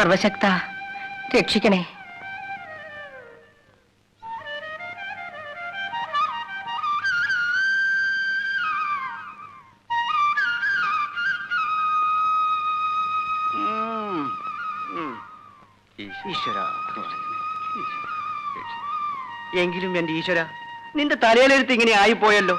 സർവശക്ത രക്ഷിക്കണേ. ഈശ്വര, എങ്കിലും എന്റെ ഈശ്വര, നിന്റെ തലയിലെഴുത്ത് ഇങ്ങനെ ആയിപ്പോയല്ലോ.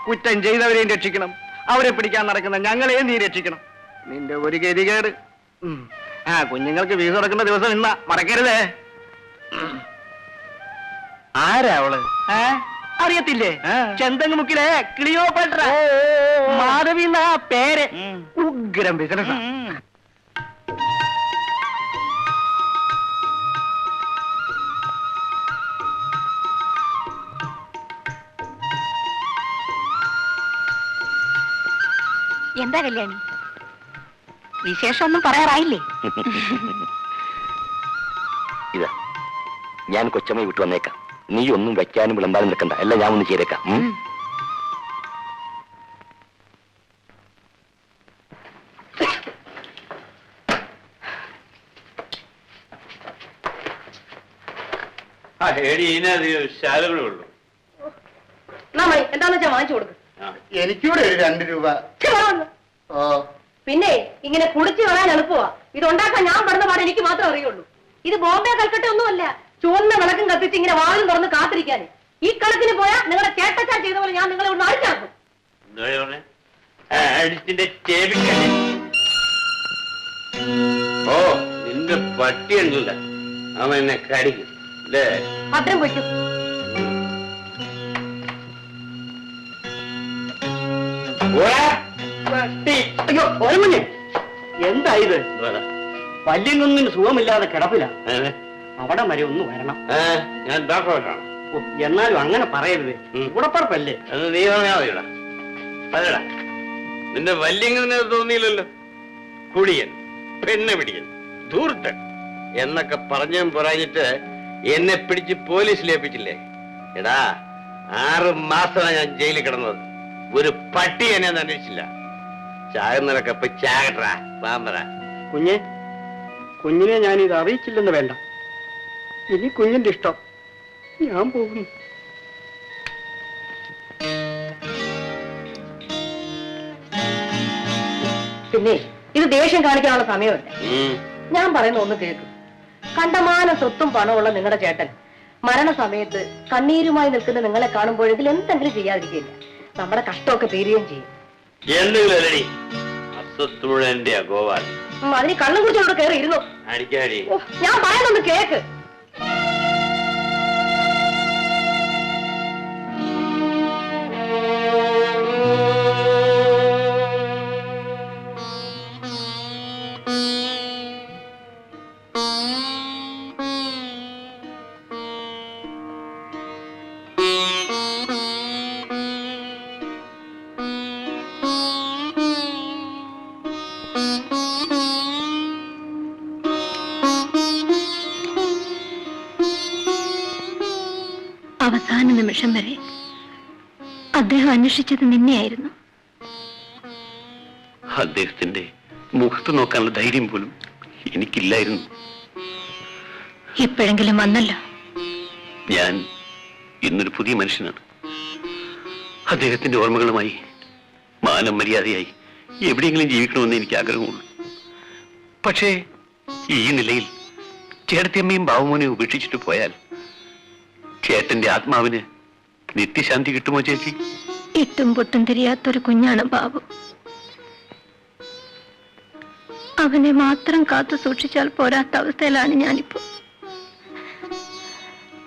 കുറ്റം ചെയ്തവരെയും രക്ഷിക്കണം, അവരെ പിടിക്കാൻ നടക്കുന്ന ഞങ്ങളെയും നീ രക്ഷിക്കണം. നിന്റെ ഒരു ഗതികേട്. കുഞ്ഞുങ്ങൾക്ക് വീസ് കൊടുക്കുന്ന ദിവസം ഇന്ന മറക്കരുതേ. ആരാ അവള്? അറിയത്തില്ലേ? ചെന്തങ്ങുമുക്കിലെ ക്ലിയോപാട്ര, മാധവി എന്നാ പേര്. ഉഗ്രം ബിസിനസ്. എന്താ കല്യാണി, വിശേഷമൊന്നും പറയാറായില്ലേ? ഇതാ, ഞാൻ കൊച്ചമ്മ വിട്ടു വന്നേക്കാം. നീ ഒന്നും വെക്കാനും വിളമ്പാനും നിൽക്കണ്ട, എല്ലാം ഞാൻ ഒന്ന് ചെയ്തേക്കാം. ശാലകളുള്ളൂ. എന്താന്ന് വെച്ചാ വാങ്ങിച്ചു കൊടുക്കും. എനിക്കൂടെ ഒരു 2 രൂപ. പിന്നെ ഇങ്ങനെ കുടിച്ചു കളയാൻ എളുപ്പമാ. ഇത് ഉണ്ടാക്കാൻ ഞാൻ പറഞ്ഞ പാട് എനിക്ക് മാത്രം അറിയുള്ളൂ. ഇത് ബോംബെ കൽക്കട്ട ഒന്നുമല്ല. ചുവന്ന വിളക്കും കത്തിച്ച് ഇങ്ങനെ വാതിലും തുറന്ന് കാത്തിരിക്കാൻ. ഈ കണക്കിന് പോയാൽ നിങ്ങളുടെ ചേട്ടച്ചാ ചെയ്ത പോലെ ഞാൻ നിങ്ങളെ ഒന്ന് അടിച്ചാക്കും. ഓ, നിന്റെ പട്ടിയുണ്ടല്ല, അവൻ എന്നെ കടിക്കും അല്ലേ? ഭദ്രം വയ്ക്കും. അയ്യോ, ഓരമഞ്ഞേ, എന്താ ഇത്? പല്ലിനൊന്നിന് സുഖമില്ലാതെ കിടപ്പില്ല. അവിടെ വരെ ഒന്ന് വരണം. ഞാൻ ഡോക്ടറാണ്. എന്നാലും അങ്ങനെ പറയരുത്, കൂടപ്പറപ്പല്ലേ. നീ പറഞ്ഞാ മതിടാ. അതെടാ, നിന്റെ വല്യങ്ങനെ തോന്നിയില്ലല്ലോ. കുടിയൻ, പെണ്ണ് പിടിയൻ, ധൂർത്തൻ എന്നൊക്കെ പറഞ്ഞും പറഞ്ഞിട്ട് എന്നെ പിടിച്ച് പോലീസിലേപ്പിച്ചില്ലേ? എടാ, 6 മാസമാണ് ഞാൻ ജയിലിൽ കിടന്നത്. ഒരു പട്ടി എന്നെ അന്വേഷിച്ചില്ല. ചാകുന്നതൊക്കെ ഇപ്പൊ ചാകട്ടാ പാമ്പറ. കുഞ്ഞിനെ ഞാനിത് അറിയിച്ചില്ലെന്ന് വേണ്ട. ഇനി കുഞ്ഞിന്റെ ഇഷ്ടം, ഞാൻ പോകുന്നു. പിന്നെ ഇത് ദേഷ്യം കാണിക്കാനുള്ള സമയമല്ല. ഞാൻ പറയുന്ന ഒന്ന് കേൾക്കും. കണ്ടമാനം സ്വത്തും പണമുള്ള നിങ്ങളുടെ ചേട്ടൻ മരണസമയത്ത് കണ്ണീരുമായി നിൽക്കുന്ന നിങ്ങളെ കാണുമ്പോഴെങ്കിലും എന്തെങ്കിലും ചെയ്യാതിരിക്കില്ല. നമ്മുടെ കഷ്ടമൊക്കെ തീരുകയും ചെയ്യും. അതിന് കണ്ണും കുറിച്ച് അവിടെ കയറി ഇരുന്നു. ഞാൻ പറയുന്നൊന്ന് കേക്ക്. അവസാന നിമിഷം വരെ അദ്ദേഹം അന്വേഷിച്ചത് നിന്നെയായിരുന്നു. അദ്ദേഹത്തിന്റെ മുഖത്ത് നോക്കാനുള്ള ധൈര്യം പോലും എനിക്കില്ലായിരുന്നു. എപ്പോഴെങ്കിലും വന്നല്ലോ. ഞാൻ ഇന്നൊരു പുതിയ മനുഷ്യനാണ്. അദ്ദേഹത്തിന്റെ ഓർമ്മകളുമായി മാനം മര്യാദയായി എവിടെയെങ്കിലും ജീവിക്കണമെന്ന് എനിക്ക് ആഗ്രഹമുള്ളൂ. പക്ഷേ ഈ നിലയിൽ ചേട്ടത്തിയമ്മയും ബാബുമോനെ ഉപേക്ഷിച്ചിട്ട് പോയാൽ ചേട്ടന്റെ ആത്മാവിന് നിത്യശാന്തി കിട്ടുമോ ചേച്ചി? ഇട്ടും പൊട്ടും തിരിയാത്തൊരു കുഞ്ഞാണ് ബാബു. അവനെ മാത്രം കാത്തു സൂക്ഷിച്ചാൽ പോരാത്ത അവസ്ഥയിലാണ് ഞാനിപ്പോ.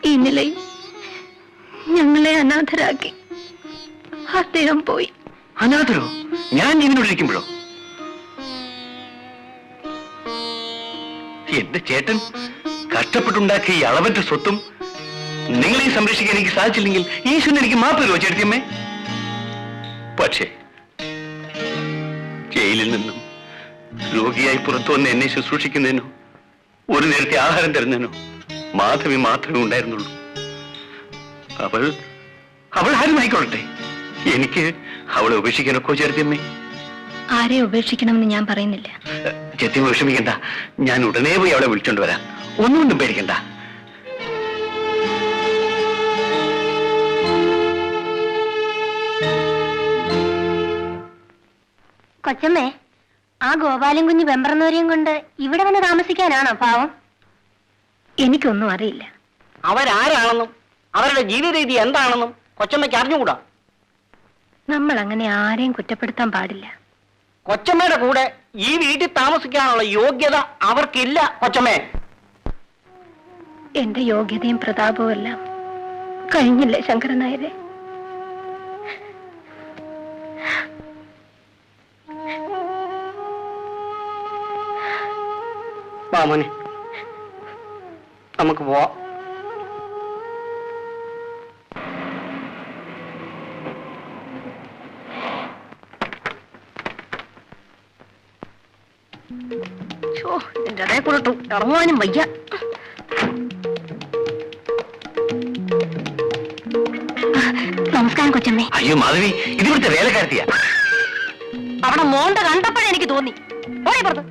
ഈ നിലയിൽ ഞങ്ങളെ അനാഥരാക്കി അദ്ദേഹം പോയി. അനാഥരോ? ഞാൻ ജീവനോടിരിക്കുമ്പോഴോ? എന്റെ ചേട്ടൻ കഷ്ടപ്പെട്ടുണ്ടാക്കിയ ഈ അളവറ്റ സ്വത്തും നിങ്ങളെ സംരക്ഷിക്കാൻ എനിക്ക് സാധിച്ചില്ലെങ്കിൽ ഈശ്വരൻ എനിക്ക് മാപ്പ് തരുമോ ചേട്ടത്തിയമ്മേ? പക്ഷേ ജയിലിൽ നിന്നും രോഗിയായി പുറത്തു വന്ന് എന്നെ ശുശ്രൂഷിക്കുന്നതിനോ ഒരു നേരത്തെ ആഹാരം തരുന്നതിനോ മാധവി മാത്രമേ ഉണ്ടായിരുന്നുള്ളൂ. അവൾ ആരുമായിക്കൊള്ളട്ടെ, എനിക്ക് അവളെ ഉപേക്ഷിക്കാനൊക്കെ ചേട്ടത്തിയമ്മേ. ആരെ ഉപേക്ഷിക്കണമെന്ന് ഞാൻ പറയുന്നില്ല. ചെത്തി വിഷമിക്കണ്ട, ഞാൻ ഉടനെ പോയി അവളെ വിളിച്ചോണ്ട് വരാം. ഒന്നുകൊണ്ടും പേടിക്കണ്ട. കൊച്ചമ്മേ, ആ ഗോപാലൻ കുഞ്ഞ് വെമ്പറന്നവരെയും കൊണ്ട് ഇവിടെ വന്ന് താമസിക്കാനാണോ പാവം? എനിക്കൊന്നും അറിയില്ല. അവരാരാണെന്നും അവരുടെ ജീവിത രീതി എന്താണെന്നും കൊച്ചമ്മയ്ക്ക് അറിഞ്ഞുകൂടാ. നമ്മൾ അങ്ങനെ ആരെയും കുറ്റപ്പെടുത്താൻ പാടില്ല. കൊച്ചമ്മയുടെ കൂടെ ഈ വീട്ടിൽ താമസിക്കാനുള്ള യോഗ്യത അവർക്കില്ല. കൊച്ചമ്മേ, എന്റെ യോഗ്യതയും പ്രതാപവും എല്ലാം കഴിഞ്ഞില്ലേ ശങ്കരൻ നായരെ? വാമോനെ, നമുക്ക് പോവാം. എന്റെ അതേ കൊടുത്തു ഇറങ്ങുവാനും വയ്യ. നമസ്കാരം കൊച്ചമ്മേ. അയ്യോ മാധവി, ഇതിവിടുത്തെ വേലക്കാരത്തിയാ. അവിടെ മോണ്ട കണ്ടപ്പോഴേ എനിക്ക് തോന്നി. പോയി പുറത്ത്.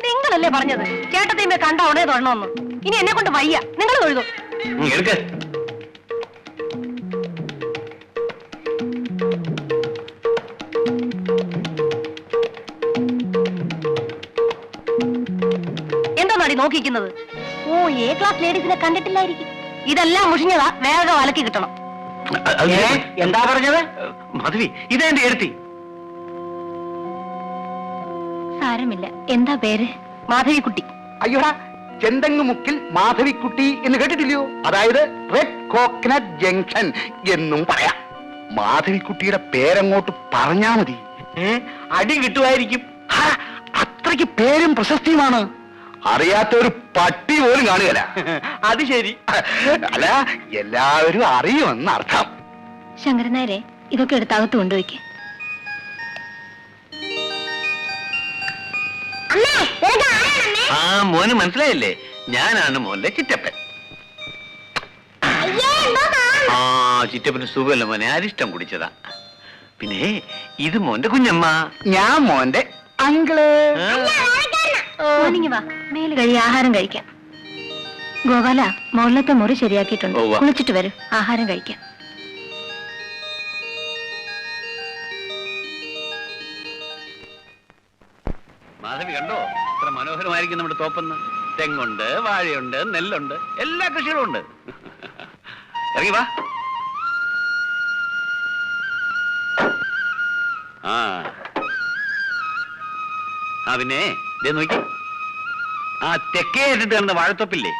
നിങ്ങളല്ലേ പറഞ്ഞത് ചേട്ടത്തിയമ്മ കണ്ട ഉടനെ തൊഴണമെന്ന്? ഇനി എന്നെ കൊണ്ട് വയ്യ, നിങ്ങൾ തൊഴുതു. എടുക്ക. എന്താ നടി നോക്കിക്കുന്നത്? ഓ, എ ക്ലാസ് ലേഡീസിനെ കണ്ടിട്ടില്ലായിരിക്കും. ഇതെല്ലാം മുഷിഞ്ഞതാ, വേഗം അലക്കി കിട്ടണം. എന്താ പറഞ്ഞത്? മാധവി, ഇതാ എന്റെ എടുത്തി. സാരമില്ല. എന്താ പേര്? മാധവിക്കുട്ടി. അയ്യോടാ, ചെന്തങ്ങുമുക്കിൽ മാധവിക്കുട്ടി എന്ന് കേട്ടിട്ടില്ലയോ? അതായത് റെഡ് കോക്കനട്ട് ജംഗ്ഷൻ എന്നും പറയാം. മാധവിക്കുട്ടിയുടെ പേരങ്ങോട്ട് പറഞ്ഞാ മതി, അടി കിട്ടുമായിരിക്കും. അത്രയ്ക്ക് പേരും പ്രശസ്തിയുമാണ്. അറിയാത്ത ഒരു പട്ടി പോലും കാണുകയില്ല. അത് ശരി. അല്ല, എല്ലാവരും അറിയുമെന്ന് അർത്ഥം. ശങ്കരൻ നായരെ, ഇതൊക്കെ എടുത്തകത്ത് കൊണ്ടുപോയിക്ക്. ആ മോന് മനസ്സിലായില്ലേ? ഞാനാണ് മോന്റെ ചിറ്റപ്പൻ. ആ, ചിറ്റപ്പന് സുഖമല്ല മോനെ, അരിഷ്ടം കുടിച്ചതാ. പിന്നെ ഇത് മോന്റെ കുഞ്ഞമ്മ. ഞാൻ മോന്റെ അങ്കിള്. മോർണിംഗ് വാ, മേല് കഴി ആഹാരം കഴിക്കാം. ഗോപാല, മുകളിലത്തെ മുറി ശരിയാക്കിയിട്ടുണ്ട്. ഉവ്വ. കുളിച്ചിട്ട് വരൂ, ആഹാരം കഴിക്കാം. മാധവി കണ്ടോ, ഇത്ര മനോഹരമായിരിക്കും നമ്മുടെ തോപ്പെന്ന്. തെങ്ങുണ്ട്, വാഴയുണ്ട്, നെല്ലുണ്ട്, എല്ലാ കൃഷികളും ഉണ്ട്. ഇറങ്ങി വാ. ആ പിന്നെ ദേ നോക്കി, ആ തെക്കേ അറ്റത്ത് കാണുന്ന വാഴത്തോപ്പില്ലേ,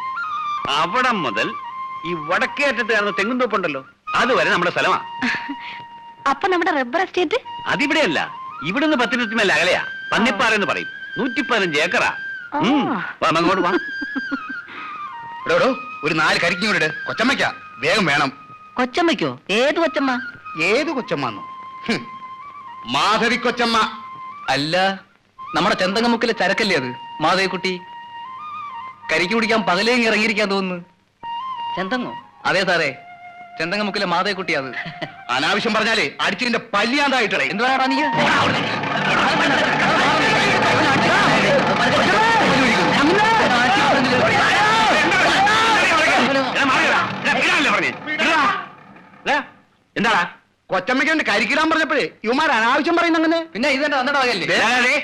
അവിടെ മുതൽ ഈ വടക്കേ അറ്റത്ത് കാണുന്ന തെങ്ങുംതോപ്പുണ്ടല്ലോ, അതുവരെ നമ്മുടെ സ്ഥലമാ. അപ്പൊ നമ്മുടെ റബ്ബർ എസ്റ്റേറ്റ്? അതിവിടെയല്ല, ഇവിടുന്ന് 10 മിനിറ്റ് മേലെ അകലെയാ. പന്നിപ്പാറ എന്ന് പറയും. 115 ഏക്കറാ. അങ്ങോട്ട് വാ. ഒരു 4 കരിക്കൂടെ കൊച്ചമ്മയ്ക്കാ, വേഗം വേണം. കൊച്ചമ്മയ്ക്കോ? ഏത് കൊച്ചമ്മ? ഏത് കൊച്ചമ്മന്നോ? മാധവി കൊച്ചമ്മ. അല്ല, നമ്മുടെ ചെന്തങ്ങമുക്കിലെ ചരക്കല്ലേ അത്? മാധവിക്കുട്ടി കരിക്ക് കുടിക്കാൻ പകലേങ്ങി ഇറങ്ങിയിരിക്കാൻ തോന്നുന്നു. ചെന്തങ്ങോ? അതെ സാറേ, ചെന്തങ്ങമുക്കിലെ മാധവിക്കുട്ടി അത്. അനാവശ്യം പറഞ്ഞാലേ അടിച്ചിന്റെ പല്ലിയാന്തായിട്ടേ. എന്തുവാടാ നീ? എന്താടാ കൊച്ചമ്മയ്ക്ക് വേണ്ടി കരിക്കിടാൻ പറഞ്ഞപ്പോഴേ ഇവന്മാർ അനാവശ്യം പറയുന്ന അങ്ങനെ. പിന്നെ ഇതെന്താ അന്നയുടെ വകയല്ലേ?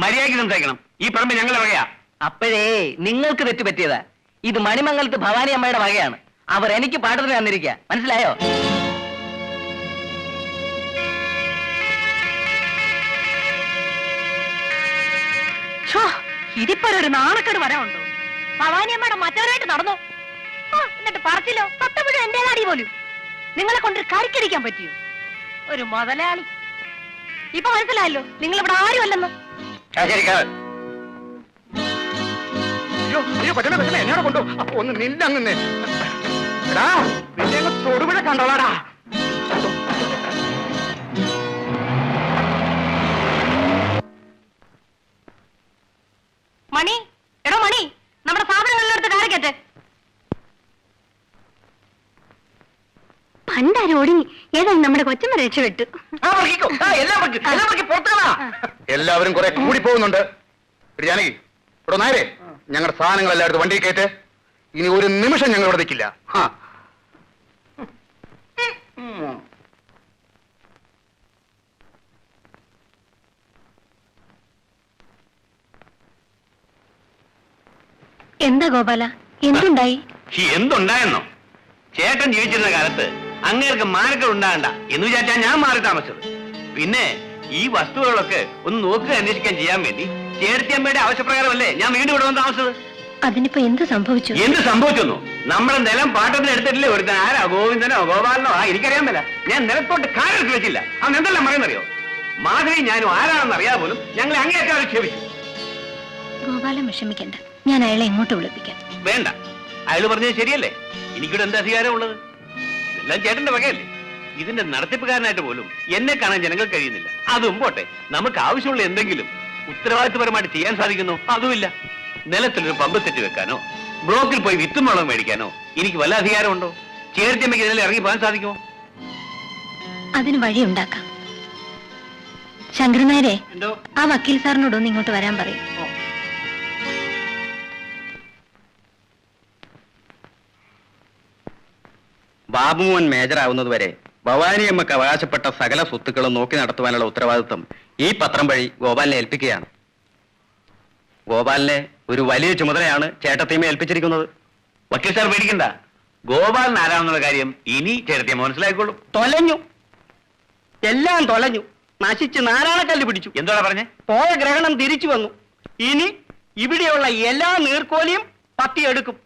മര്യാദയ്ക്ക് സംസാരിക്കണം. ഈ പറമ്പ് ഞങ്ങളെ വകയാ. അപ്പോഴേ നിങ്ങൾക്ക് തെറ്റ് പറ്റിയതാ. ഇത് മണിമംഗലത്ത് ഭവാനി അമ്മയുടെ വകയാണ്. അവർ എനിക്ക് പാട്ടത്തിന് തന്നിരിക്കുക, മനസ്സിലായോ? ഇതിപ്പോ ഒരു നാണക്കേട് വരാനുണ്ടോ? ഭവാനിയമ്മയുടെ മറ്റവരായിട്ട് നടന്നു. എന്നിട്ട് പറച്ചില്ലോ സത്തമുഴുവൻ എന്റെ നാടി പോലും. നിങ്ങളെ കൊണ്ടൊരു കരിക്കടിക്കാൻ പറ്റിയോ? ഒരു മുതലാളി. ഇപ്പൊ മനസ്സിലായല്ലോ നിങ്ങൾ ഇവിടെ ആരും അല്ലെന്ന്. അയ്യോ കൊച്ചമ്മ, കൊച്ചമ്മ എന്നോട് കൊണ്ടു. അപ്പൊ ഒന്ന് നിന്നങ്ങനെ എടാ, നിന്നെ അങ്ങ് തൊടുപുഴ കണ്ടോളാടാ. മണി, എടോ മണി, നമ്മുടെ സാധനങ്ങളിലെടുത്ത് കാരക്കട്ടെ. പണ്ടാരും ഒടുങ്ങി. ഏതായാലും നമ്മുടെ കൊച്ചമ്മ രക്ഷപ്പെട്ടു. എല്ലാവരും കുറെ കൂടി പോകുന്നുണ്ട്. ജാനകി ഇവിടെ നേരെ ഞങ്ങളുടെ സാധനങ്ങൾ എല്ലായിടത്തും വണ്ടിയിൽ കയറ്റ്. ഇനി ഒരു നിമിഷം ഞങ്ങൾ ഇവിടെ നിൽക്കില്ല. ആ എന്താ ഗോപാല, എന്തുണ്ടായി? എന്തുണ്ടായെന്നോ? ചേട്ടൻ ജീവിച്ചിരുന്ന കാലത്ത് അങ്ങേർക്ക് മാനക്കൾ ഉണ്ടാകണ്ട എന്ന് വിചാരിച്ചാ ഞാൻ മാറി താമസിച്ചത്. പിന്നെ ഈ വസ്തുക്കളൊക്കെ ഒന്ന് നോക്കുക അന്വേഷിക്കാൻ ചെയ്യാൻ വേണ്ടി ചേർത്തിയമ്മയുടെ ആവശ്യപ്രകാരമല്ലേ ഞാൻ വീണ്ടും ഇവിടെ വന്ന് താമസിച്ചത്. അതിനിപ്പോ എന്ത് സംഭവിച്ചു? എന്ത് സംഭവിച്ചെന്നു? നമ്മുടെ നിലം പാട്ടത്തിന് എടുത്തിട്ടില്ലേ ഒരുത്തൻ? ആരാ? ഗോവിന്ദനോ ഗോപാലനോ? എനിക്കറിയാൻ പറ്റില്ല. ഞാൻ നിലത്തോട്ട് കാലെടുത്ത് വെച്ചില്ല. അവൻ എന്തെല്ലാം പറയുന്നറിയോ? മാധവി ഞാനും ആരാണെന്ന് അറിയാതെ പോലും ഞങ്ങളെ അങ്ങേയൊക്കെ ആക്ഷേപിച്ചു. ഗോപാലൻ വിഷമിക്കണ്ട, ഞാൻ അയാളെ എങ്ങോട്ട് വിളിപ്പിക്കാം. വേണ്ട, അയാൾ പറഞ്ഞത് ശരിയല്ലേ. എനിക്കിവിടെ എന്ത് അധികാരം ഉള്ളത്? ഇതെല്ലാം ചേട്ടന്റെ വകയല്ലേ. ഇതിന്റെ നടത്തിപ്പുകാരനായിട്ട് പോലും എന്നെ കാണാൻ ജനങ്ങൾ കഴിയുന്നില്ല. അതും പോട്ടെ, നമുക്ക് ആവശ്യമുള്ള എന്തെങ്കിലും ഉത്തരവാദിത്വപരമായിട്ട് ചെയ്യാൻ സാധിക്കുന്നു? അതുമില്ല. നിലത്തിലൊരു പമ്പ് സെറ്റ് വെക്കാനോ ബ്ലോക്കിൽ പോയി വിത്തും വെള്ളം മേടിക്കാനോ എനിക്ക് വല്ല അധികാരമുണ്ടോ? ചേർത്തിയമ്മയ്ക്ക് ഇതിൽ ഇറങ്ങി പോകാൻ സാധിക്കുമോ? അതിന് വഴിയുണ്ടാക്കാം. ശങ്കരൻ നായരെ, എന്തോ ആ വക്കീൽ സാറിനോടൊന്ന് ഇങ്ങോട്ട് വരാൻ പറയും. ബാബുമോൻ മേജറാവുന്നത് വരെ ഭവാനിയമ്മക്ക് അവകാശപ്പെട്ട സകല സ്വത്തുക്കളും നോക്കി നടത്തുവാനുള്ള ഉത്തരവാദിത്വം ഈ പത്രം വഴി ഗോപാലിനെ ഏൽപ്പിക്കുകയാണ്. ഗോപാലിനെ ഒരു വലിയ ചുമതലയാണ് ചേട്ടത്തിയമ്മ ഏൽപ്പിച്ചിരിക്കുന്നത്. വക്കീൽ സാർ പേടിക്കണ്ട. ഗോപാലൻ ആരാണെന്നുള്ള കാര്യം ഇനി ചേട്ടത്തിയമ്മ മനസ്സിലായിക്കോളും. തൊലഞ്ഞു, എല്ലാം തൊലഞ്ഞു, നശിച്ച് നാരായണക്കല്ല് പിടിച്ചു. എന്താണ് പറഞ്ഞേ? പോയ ഗ്രഹണം തിരിച്ചു വന്നു. ഇനി ഇവിടെയുള്ള എല്ലാ നീർക്കോലിയും പത്തിയെടുക്കും.